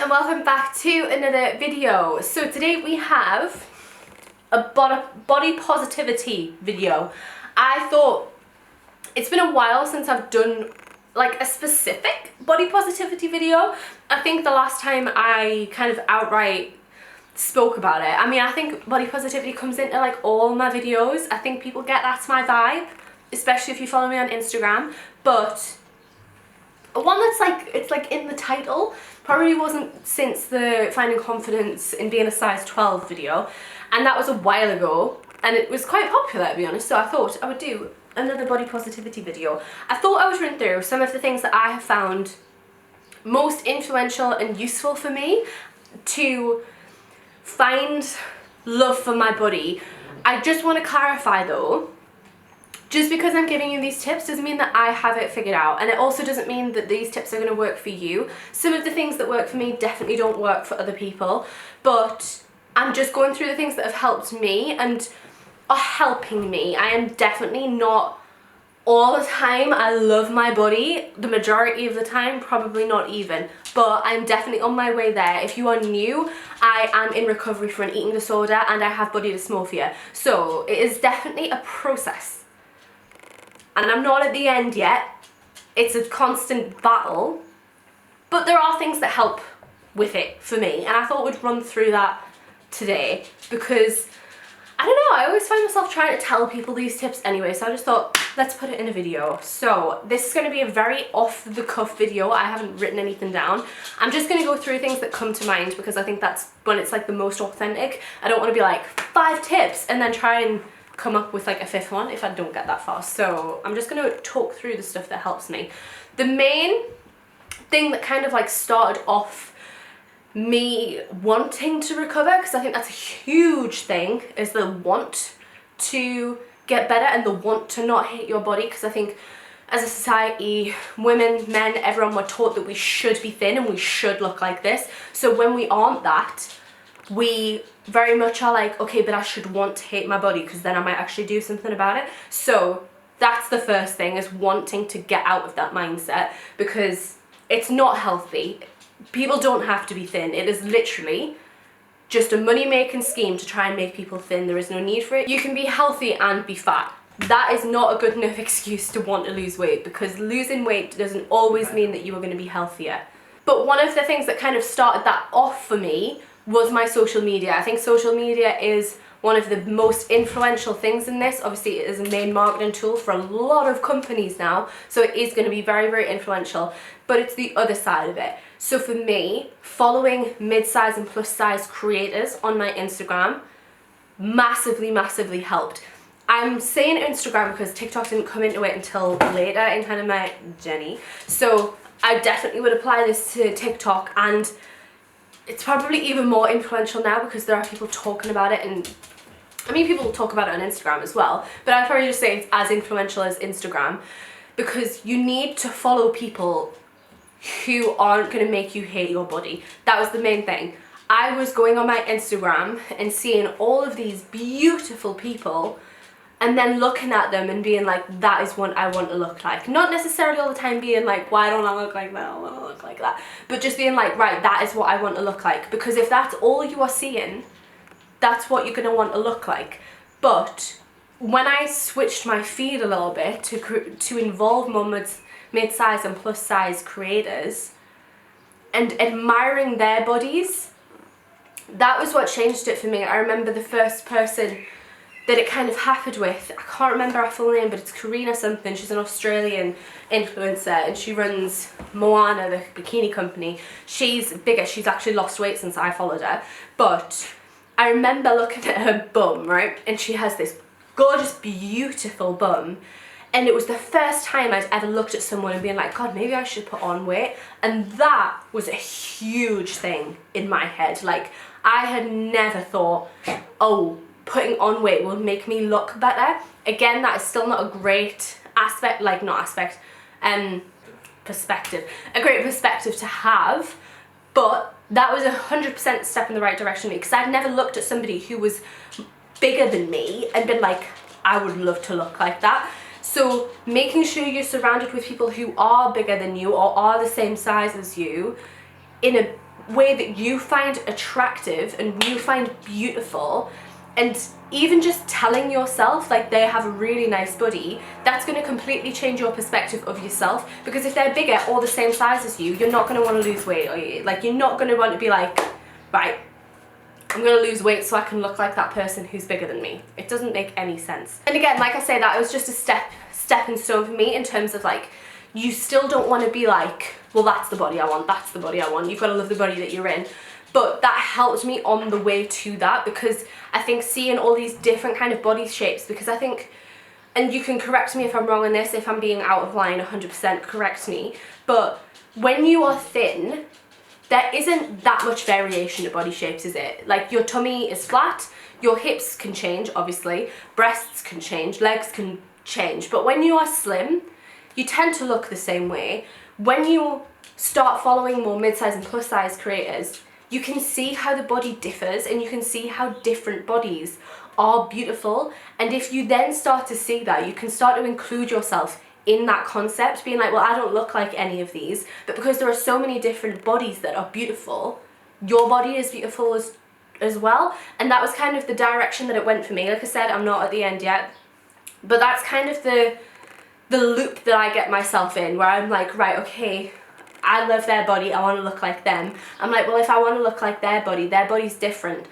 and welcome back to another video. So today we have a body positivity video. I thought it's been a while since I've done like a specific body positivity video. I think the last time I kind of outright spoke about it, I mean, I think body positivity comes into like all my videos. I think people get that's my vibe, especially if you follow me on Instagram. But one that's like, it's like in the title, probably wasn't since the Finding Confidence in Being a Size 12 video, and that was a while ago, and it was quite popular, to be honest, so I thought I would do another body positivity video. I thought I would run through some of the things that I have found most influential and useful for me to find love for my body. I just want to clarify though, just because I'm giving you these tips doesn't mean that I have it figured out, and it also doesn't mean that these tips are going to work for you. Some of the things that work for me definitely don't work for other people, but I'm just going through the things that have helped me and are helping me. I am definitely not all the time, I love my body, the majority of the time, probably not even, but I'm definitely on my way there. If you are new, I am in recovery for an eating disorder and I have body dysmorphia, so it is definitely a process. And I'm not at the end yet. It's a constant battle, but there are things that help with it for me, and I thought we'd run through that today because I don't know, I always find myself trying to tell people these tips anyway, so I just thought let's put it in a video. So this is going to be a very off the cuff video. I haven't written anything down. I'm just going to go through things that come to mind because I think that's when it's like the most authentic. I don't want to be like 5 tips and then try and come up with like a 5th one if I don't get that far. So I'm just going to talk through the stuff that helps me. The main thing that kind of like started off me wanting to recover, because I think that's a huge thing, is the want to get better and the want to not hate your body. Because I think as a society, women, men, everyone, were taught that we should be thin and we should look like this. So when we aren't that, we very much are like, okay, but I should want to hate my body because then I might actually do something about it. So that's the first thing, is wanting to get out of that mindset, because it's not healthy. People don't have to be thin. It is literally just a money-making scheme to try and make people thin. There is no need for it. You can be healthy and be fat. That is not a good enough excuse to want to lose weight, because losing weight doesn't always mean that you are going to be healthier. But one of the things that kind of started that off for me was my social media. I think social media is one of the most influential things in this. Obviously it is a main marketing tool for a lot of companies now, so it is going to be very, very influential, but it's the other side of it. So for me, following mid-size and plus size creators on my Instagram massively helped. I'm saying Instagram because TikTok didn't come into it until later in kind of my journey, so I definitely would apply this to TikTok, and it's probably even more influential now because there are people talking about it, and I mean, people talk about it on Instagram as well, but I'd probably just say it's as influential as Instagram, because you need to follow people who aren't going to make you hate your body. That was the main thing. I was going on my Instagram and seeing all of these beautiful people and then looking at them and being like, that is what I want to look like. Not necessarily all the time being like, why don't I look like that? I want to look like that. But just being like, right, that is what I want to look like. Because if that's all you are seeing, that's what you're going to want to look like. But when I switched my feed a little bit to involve more mid-size and plus size creators and admiring their bodies, that was what changed it for me. I remember the first person that it kind of happened with, I can't remember her full name, but it's Karina something. She's an Australian influencer and she runs Moana, the bikini company. She's bigger, she's actually lost weight since I followed her, but I remember looking at her bum, right, and she has this gorgeous, beautiful bum, and it was the first time I'd ever looked at someone and been like, God, maybe I should put on weight. And that was a huge thing in my head. Like, I had never thought, oh, putting on weight will make me look better. Again, that is still not a great aspect, like not aspect, perspective, a great perspective to have, but that was 100% step in the right direction for me, because I'd never looked at somebody who was bigger than me and been like, I would love to look like that. So making sure you're surrounded with people who are bigger than you or are the same size as you in a way that you find attractive and you find beautiful, and even just telling yourself like they have a really nice body, that's going to completely change your perspective of yourself. Because if they're bigger or the same size as you, you're not going to want to lose weight, are you? Like, you're not going to want to be like, right, I'm going to lose weight so I can look like that person who's bigger than me. It doesn't make any sense. And again, like I say, that was just a stepping stone for me in terms of like, you still don't want to be like, well, that's the body I want, that's the body I want. You've got to love the body that you're in. But that helped me on the way to that, because I think seeing all these different kind of body shapes, because I think, and you can correct me if I'm wrong on this, if I'm being out of line, 100% correct me, but when you are thin, there isn't that much variation of body shapes, is it? Like, your tummy is flat, your hips can change, obviously, breasts can change, legs can change, but when you are slim, you tend to look the same way. When you start following more mid-size and plus-size creators, you can see how the body differs, and you can see how different bodies are beautiful. And if you then start to see that, you can start to include yourself in that concept, being like, well, I don't look like any of these, but because there are so many different bodies that are beautiful, your body is beautiful as well. And that was kind of the direction that it went for me. Like I said, I'm not at the end yet, but that's kind of the loop that I get myself in, where I'm like, right, okay, I love their body, I want to look like them. I'm like, well, if I want to look like their body's different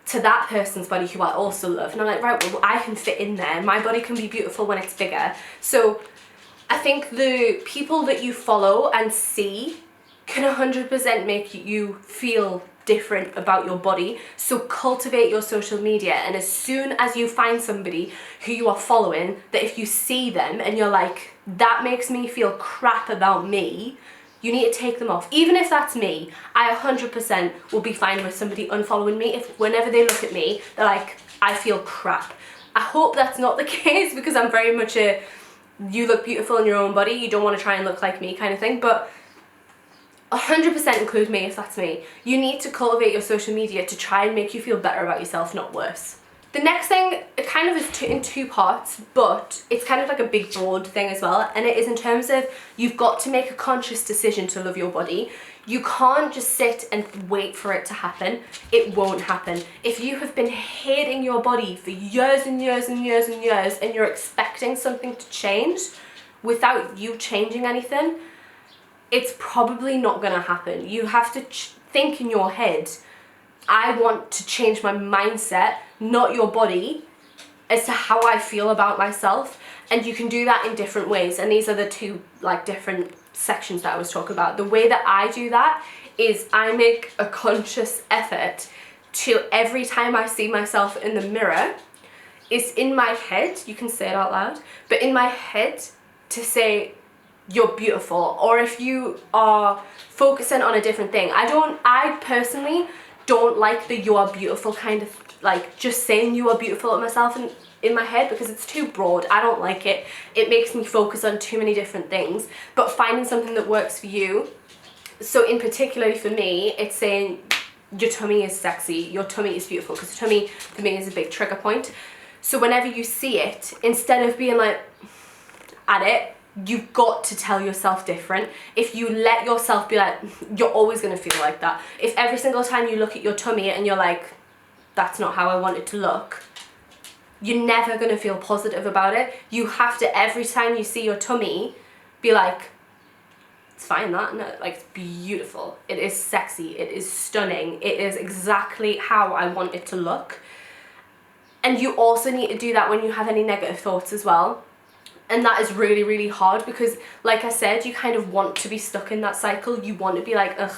to that person's body who I also love. And I'm like, right, well, I can fit in there. My body can be beautiful when it's bigger. So I think the people that you follow and see can 100% make you feel different about your body. So cultivate your social media, and as soon as you find somebody who you are following, that if you see them and you're like, that makes me feel crap about me, you need to take them off. Even if that's me, I 100% will be fine with somebody unfollowing me if whenever they look at me, they're like, I feel crap. I hope that's not the case, because I'm very much a, you look beautiful in your own body, you don't want to try and look like me kind of thing, but 100% include me if that's me. You need to cultivate your social media to try and make you feel better about yourself, not worse. The next thing, it kind of is in two parts, but it's kind of like a big broad thing as well, and it is in terms of, you've got to make a conscious decision to love your body. You can't just sit and wait for it to happen. It won't happen. If you have been hating your body for years and years and years and years, and you're expecting something to change without you changing anything, it's probably not gonna happen. You have to think in your head, I want to change my mindset, not your body, as to how I feel about myself. And you can do that in different ways. And these are the two like different sections that I was talking about. The way that I do that is I make a conscious effort to, every time I see myself in the mirror, is in my head, you can say it out loud, but in my head to say, you're beautiful. Or if you are focusing on a different thing, I personally don't like the you are beautiful kind of, like, just saying you are beautiful at myself in my head, because it's too broad. I don't like it. It makes me focus on too many different things. But finding something that works for you. So in particularly for me, it's saying your tummy is sexy, your tummy is beautiful, because tummy for me is a big trigger point. So whenever you see it, instead of being like at it, you've got to tell yourself different. If you let yourself be like, you're always going to feel like that. If every single time you look at your tummy and you're like, that's not how I want it to look, you're never going to feel positive about it. You have to, every time you see your tummy, be like, it's fine, that, no, like, it's beautiful, it is sexy, it is stunning, it is exactly how I want it to look. And you also need to do that when you have any negative thoughts as well. And that is really, really hard, because like I said, you kind of want to be stuck in that cycle. You want to be like, ugh,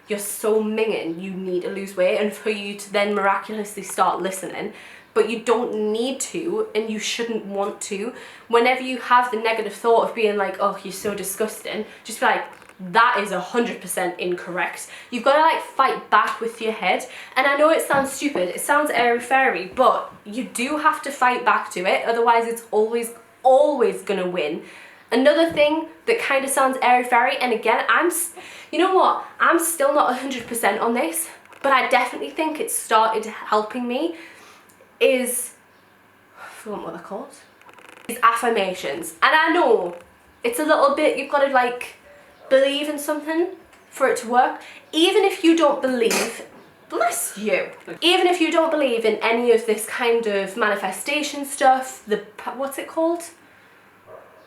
you're so minging, you need to lose weight, and for you to then miraculously start listening. But you don't need to, and you shouldn't want to. Whenever you have the negative thought of being like, oh, you're so disgusting, just be like, that is 100% incorrect. You've got to like fight back with your head. And I know it sounds stupid, it sounds airy-fairy, but you do have to fight back to it, otherwise it's always gonna win. Another thing that kind of sounds airy-fairy, and again, you know what, I'm still not 100% on this, but I definitely think it started helping me, is, I forgot what they're called, is affirmations. And I know it's a little bit, you've got to like believe in something for it to work. Even if you don't believe, bless you, even if you don't believe in any of this kind of manifestation stuff, what's it called?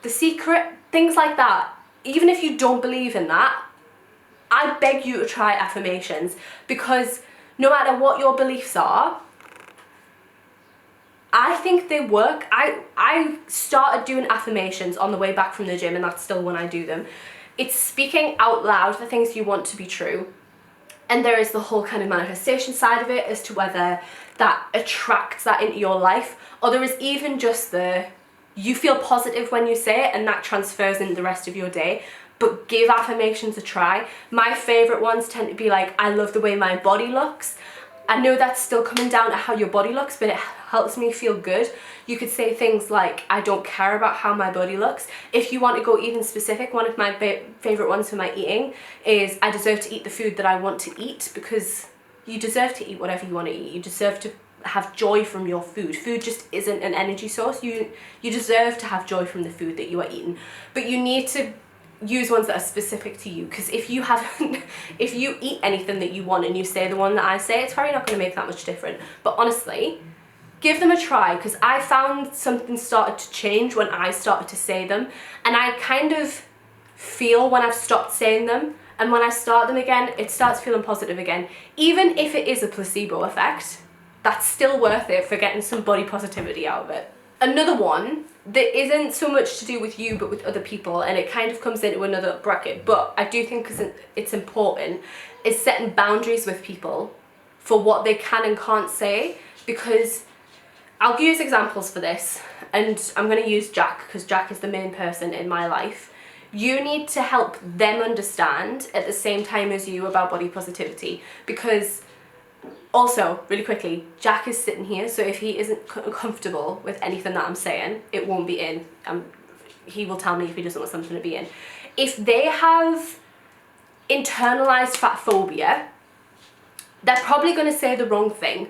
The Secret, things like that. Even if you don't believe in that, I beg you to try affirmations, because no matter what your beliefs are, I think they work. I started doing affirmations on the way back from the gym, and that's still when I do them. It's speaking out loud the things you want to be true. And there is the whole kind of manifestation side of it as to whether that attracts that into your life, or there is even just you feel positive when you say it and that transfers into the rest of your day. But give affirmations a try. My favourite ones tend to be like, I love the way my body looks. I know that's still coming down to how your body looks, but it helps me feel good. You could say things like, I don't care about how my body looks. If you want to go even specific, one of my favourite ones for my eating is, I deserve to eat the food that I want to eat, because you deserve to eat whatever you want to eat. You deserve to have joy from your food. Food just isn't an energy source. You deserve to have joy from the food that you are eating. But you need to use ones that are specific to you, because if you eat anything that you want and you say the one that I say, it's probably not going to make that much different. But honestly, give them a try, because I found something started to change when I started to say them, and I kind of feel when I've stopped saying them, and when I start them again, it starts feeling positive again. Even if it is a placebo effect, that's still worth it for getting some body positivity out of it. Another one that isn't so much to do with you but with other people, and it kind of comes into another bracket, but I do think it's important, is setting boundaries with people for what they can and can't say. Because I'll use examples for this, and I'm going to use Jack, because Jack is the main person in my life. You need to help them understand at the same time as you about body positivity, because also, really quickly, Jack is sitting here, so if he isn't comfortable with anything that I'm saying, it won't be in. He will tell me if he doesn't want something to be in. If they have internalized fat phobia, they're probably going to say the wrong thing,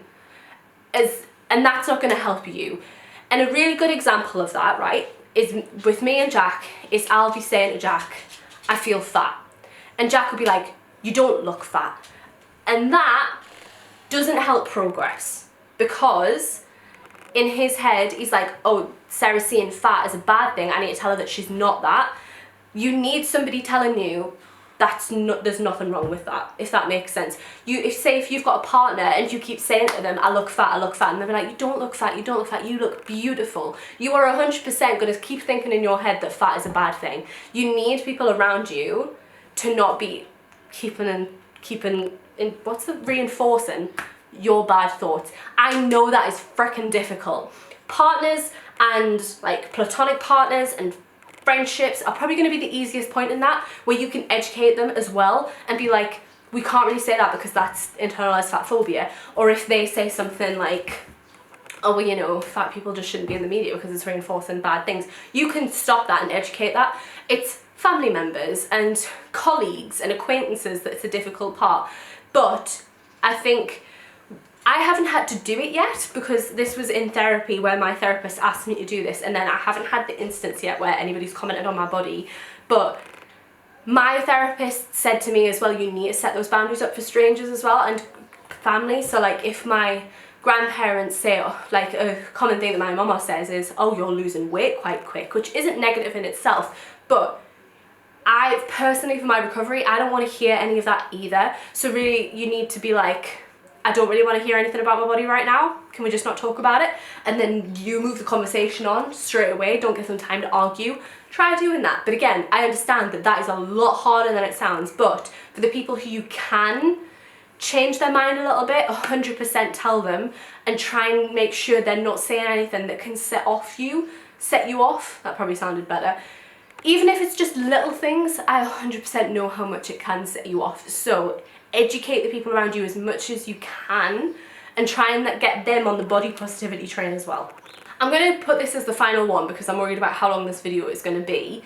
and that's not going to help you. And a really good example of that, right, is with me and Jack, is I'll be saying to Jack, I feel fat. And Jack will be like, you don't look fat. And that doesn't help progress, because in his head he's like, oh, Sarah's seeing fat as a bad thing, I need to tell her that she's not that. You need somebody telling you there's nothing wrong with that, if that makes sense. If you've got a partner and you keep saying to them, I look fat, and they're like, you don't look fat, you don't look fat, you look beautiful. You are 100% going to keep thinking in your head that fat is a bad thing. You need people around you to not be reinforcing your bad thoughts. I know that is freaking difficult. Partners and like platonic partners and friendships are probably going to be the easiest point in that, where you can educate them as well and be like, we can't really say that because that's internalized fat phobia. Or if they say something like, oh, well, you know, fat people just shouldn't be in the media because it's reinforcing bad things, you can stop that and educate that. It's family members and colleagues and acquaintances that's a difficult part. But I think I haven't had to do it yet, because this was in therapy where my therapist asked me to do this, and then I haven't had the instance yet where anybody's commented on my body. But my therapist said to me as well, you need to set those boundaries up for strangers as well, and family. So like if my grandparents say, like a common thing that my mama says is, oh, you're losing weight quite quick, which isn't negative in itself, but I personally, for my recovery, I don't want to hear any of that either. So really you need to be like, I don't really want to hear anything about my body right now. Can we just not talk about it? And then you move the conversation on straight away. Don't give them time to argue. Try doing that. But again, I understand that that is a lot harder than it sounds. But for the people who you can change their mind a little bit, 100% tell them, and try and make sure they're not saying anything that can set you off. That probably sounded better. Even if it's just little things, I 100% know how much it can set you off. So educate the people around you as much as you can, and try and get them on the body positivity train as well. I'm going to put this as the final one because I'm worried about how long this video is going to be.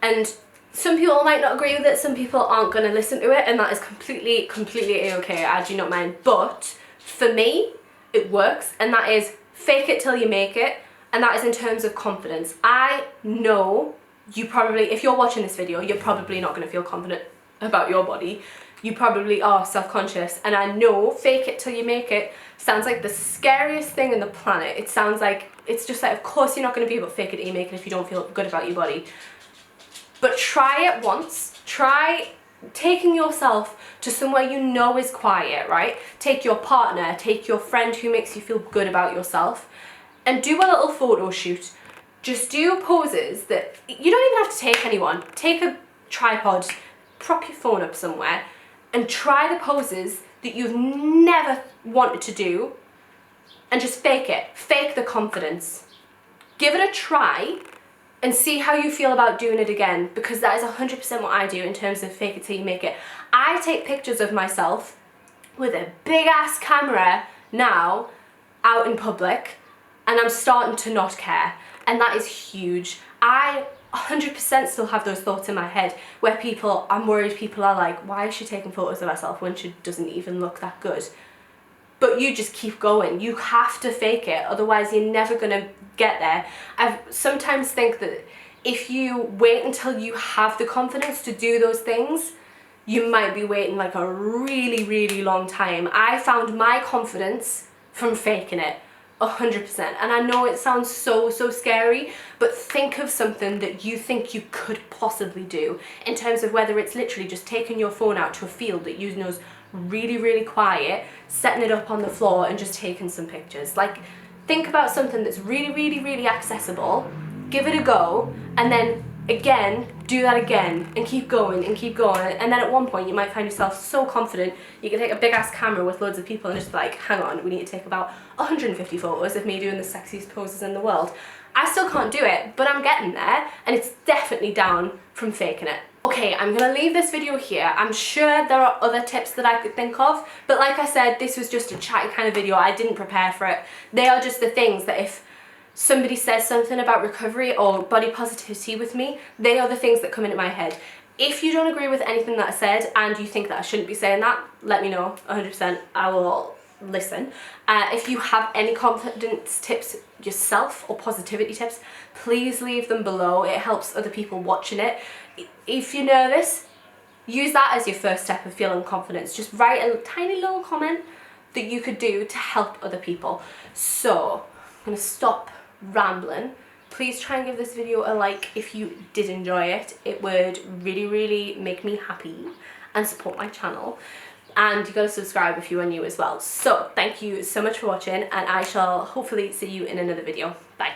And some people might not agree with it, some people aren't going to listen to it, and that is completely a-okay. I do not mind. But for me, it works, and that is fake it till you make it, and that is in terms of confidence. I know you probably, if you're watching this video, you're probably not going to feel confident about your body, you probably are self-conscious. And I know fake it till you make it sounds like the scariest thing in the planet. It sounds like, it's just like, of course you're not going to be able to fake it till you make it if you don't feel good about your body. But try it once. Try taking yourself to somewhere you know is quiet, right? Take your partner, take your friend who makes you feel good about yourself, and do a little photo shoot. Just do poses that, you don't even have to take anyone. Take a tripod, prop your phone up somewhere, and try the poses that you've never wanted to do, and just fake it. Fake the confidence. Give it a try and see how you feel about doing it again, because that is 100% what I do in terms of fake it till you make it. I take pictures of myself with a big ass camera now out in public, and I'm starting to not care, and that is huge. I 100% still have those thoughts in my head where I'm worried people are like, why is she taking photos of herself when she doesn't even look that good? But you just keep going. You have to fake it, otherwise you're never gonna get there. I sometimes think that if you wait until you have the confidence to do those things, you might be waiting like a really, really long time. I found my confidence from faking it, 100%. And I know it sounds so scary, but think of something that you think you could possibly do in terms of whether it's literally just taking your phone out to a field that you know is really quiet, setting it up on the floor and just taking some pictures. Like, think about something that's really accessible, give it a go, and then again, do that again, and keep going, and then at one point you might find yourself so confident you can take a big ass camera with loads of people and just be like, hang on, we need to take about 150 photos of me doing the sexiest poses in the world. I still can't do it, but I'm getting there, and it's definitely down from faking it. Okay, I'm gonna leave this video here. I'm sure there are other tips that I could think of, but like I said, this was just a chatty kind of video. I didn't prepare for it. They are just the things that if somebody says something about recovery or body positivity with me, they are the things that come into my head. If you don't agree with anything that I said and you think that I shouldn't be saying that, let me know, 100%, I will listen. If you have any confidence tips yourself or positivity tips, please leave them below. It helps other people watching it. If you're nervous, use that as your first step of feeling confidence. Just write a tiny little comment that you could do to help other people. So, I'm gonna stop rambling. Please try and give this video a like if you did enjoy it. It would really make me happy and support my channel. And you gotta subscribe if you are new as well. So, thank you so much for watching, and I shall hopefully see you in another video. Bye.